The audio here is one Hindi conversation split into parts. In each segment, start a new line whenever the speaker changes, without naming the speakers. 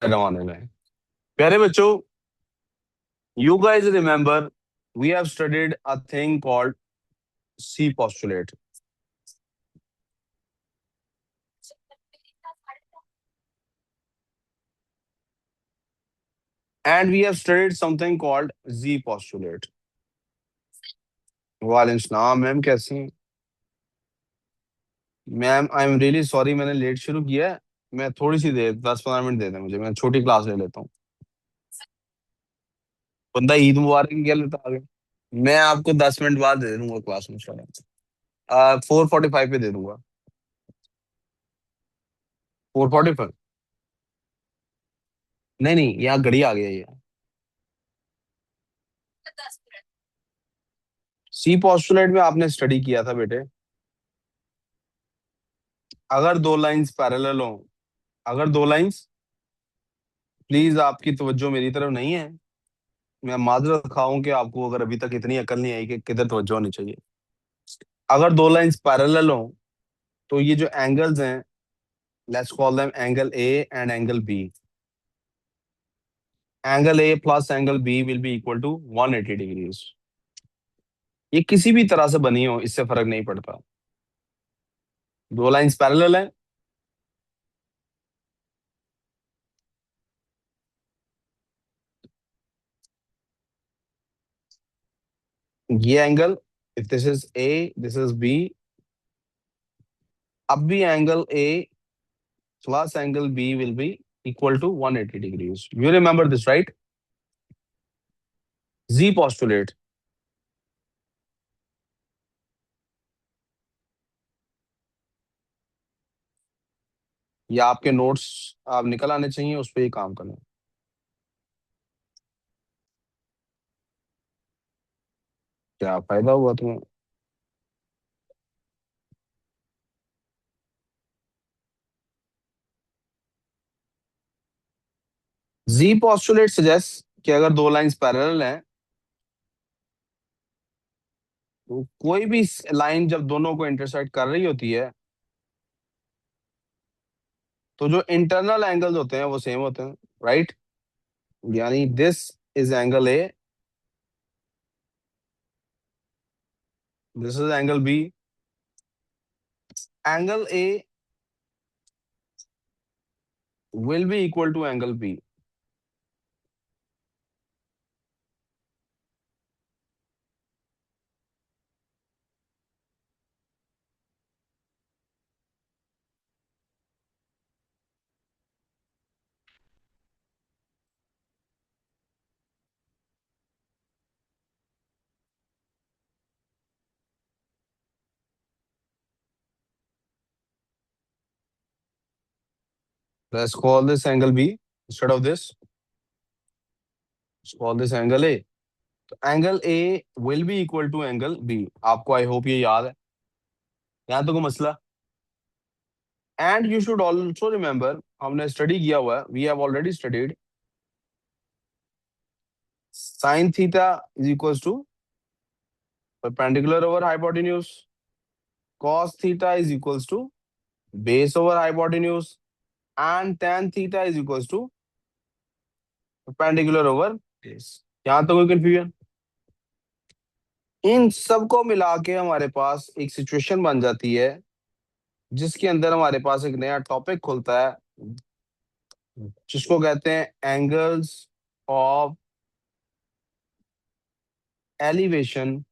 रवाने में। प्यारे बच्चों, you guys remember we have studied a thing called C postulate, and we have studied something called Z postulate. वालेकुम सलाम मैम, कैसी हैं? Ma'am I am really sorry, मैंने लेट शुरू किया है। मैं थोड़ी सी देर 10-15 मिनट दे दें मुझे, मैं छोटी क्लास ले लेता हूँ। बंदा ईद मुबारक की क्या लेता आगे। मैं आपको 10 मिनट बाद दे दूंगा क्लास में। 4:45 पे दे दूंगा। 4:45? नहीं नहीं, यहाँ घड़ी आ गई है ये। सी पॉस्टुलेट में आपने स्टडी किया था बेटे। अगर दो लाइंस पैरेलल हो, अगर दो लाइंस, प्लीज आपकी तवज्जो मेरी तरफ नहीं है। मैं माजरत खाऊं कि आपको अगर अभी तक इतनी अकल नहीं आई कि किधर तवज्जो होनी चाहिए। अगर दो लाइंस पैरेलल हो तो ये जो एंगल्स हैं, let's call them angle A and angle B. Angle A plus angle B will be equal to 180 degrees. ये किसी भी तरह से बनी हो, इससे फर्क नहीं पड़ता। दो लाइंस पैरेलल हैं, ये angle, if this is A, this is B, अब भी angle A plus angle B will be equal to 180 degrees. You remember this, right? Z postulate. या आपके नोट्स आप निकल आने चाहिए, उस पर ही काम करना। क्या फायदा हुआ तुम्हें? जी पॉस्टुलेट सजेस्ट कि अगर दो लाइंस पैरेलल हैं तो कोई भी लाइन जब दोनों को इंटरसेक्ट कर रही होती है तो जो इंटरनल एंगल्स होते हैं वो सेम होते हैं, राइट? यानी this is angle A, this is angle B. Angle A will be equal to angle B. Let's call this angle B instead of this. Let's call this angle A. Angle A will be equal to angle B. आपको आई होप ये याद है, यहाँ तो कोई मसला। And you should also remember, हमने स्टडी किया हुआ है, we have already studied sine theta is equal to perpendicular over hypotenuse, cos theta is equal to base over hypotenuse, and tan theta is equal to perpendicular over base. यहाँ तो कोई कंफ्यूजन? इन सबको मिला के हमारे पास एक सिचुएशन बन जाती है जिसके अंदर हमारे पास एक नया टॉपिक खुलता है जिसको कहते हैं angles of elevation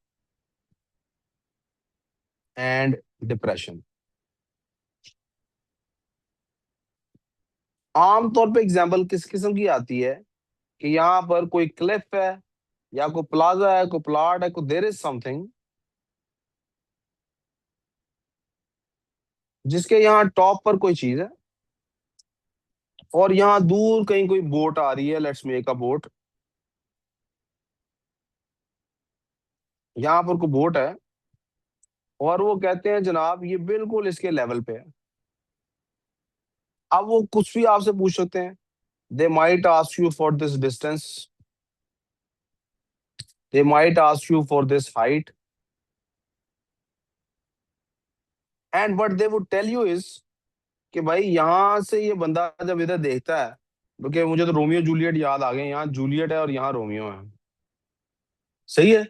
and depression. आमतौर पे एग्जांपल किस किस्म की आती है कि यहाँ पर कोई क्लिफ है या कोई प्लाजा है, कोई प्लाट है, कोई देयर इज समथिंग जिसके यहाँ टॉप पर कोई चीज है और यहाँ दूर कहीं कोई बोट आ रही है, लेट्स मेक अ बोट। यहाँ पर कोई बोट है और वो कहते हैं जनाब ये बिल्कुल इसके लेवल पे है। अब वो कुछ भी आपसे पूछ सकते हैं। They might ask you for this distance, they might ask you for this height, and what they would tell you is कि भाई यहां से ये बंदा जब इधर देखता है क्योंकि मुझे तो रोमियो जूलियट याद आ गए, यहाँ जूलियट है और यहाँ रोमियो है। सही है।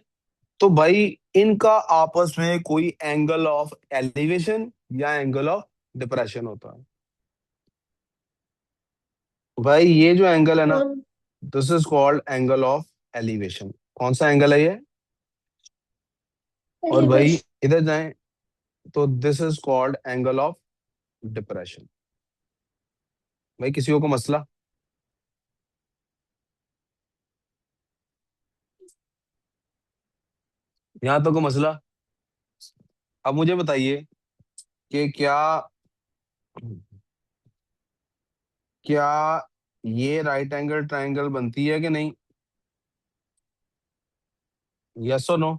तो भाई इनका आपस में कोई एंगल ऑफ एलिवेशन या एंगल ऑफ डिप्रेशन होता है। भाई ये जो एंगल है ना,
कौन?
This is called angle of elevation. कौन सा एंगल है ये? और भाई
एलिवेशन।
इधर जाएं तो this is called angle of depression. भाई किसी को मसला? यहाँ तो को मसला। अब मुझे बताइए कि क्या ये राइट एंगल ट्रायंगल बनती है कि नहीं? यस और नो?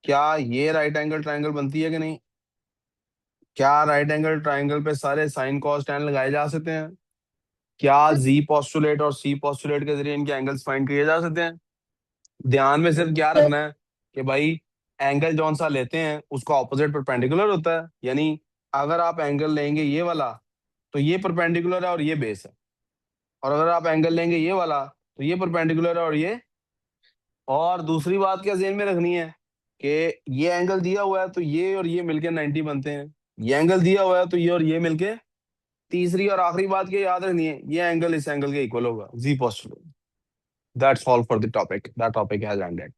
क्या ये राइट एंगल ट्रायंगल बनती है कि नहीं? क्या राइट एंगल ट्रायंगल पे सारे साइन कॉस टैन लगाए जा सकते हैं? क्या जी पोस्टुलेट और सी पोस्टुलेट के जरिए इनके एंगल्स फाइंड किए जा सकते हैं? ध्यान में सिर्फ क्या रखना है कि भाई एंगल जौन सा लेते हैं उसका ऑपोजिट परपेंडिकुलर होता है। यानी अगर आप एंगल लेंगे ये वाला तो ये परपेंडिकुलर है और ये बेस है। और अगर आप एंगल लेंगे ये वाला तो ये परपेंडिकुलर है और ये। और दूसरी बात क्या ध्यान में रखनी है कि ये एंगल दिया हुआ है तो ये और ये मिलके 90 बनते हैं। ये एंगल दिया हुआ है तो ये और ये मिलके। तीसरी और आखिरी बात क्या याद रखनी है, ये एंगल इस एंगल के इक्वल होगा, G positive. That's all for the topic, that topic has ended.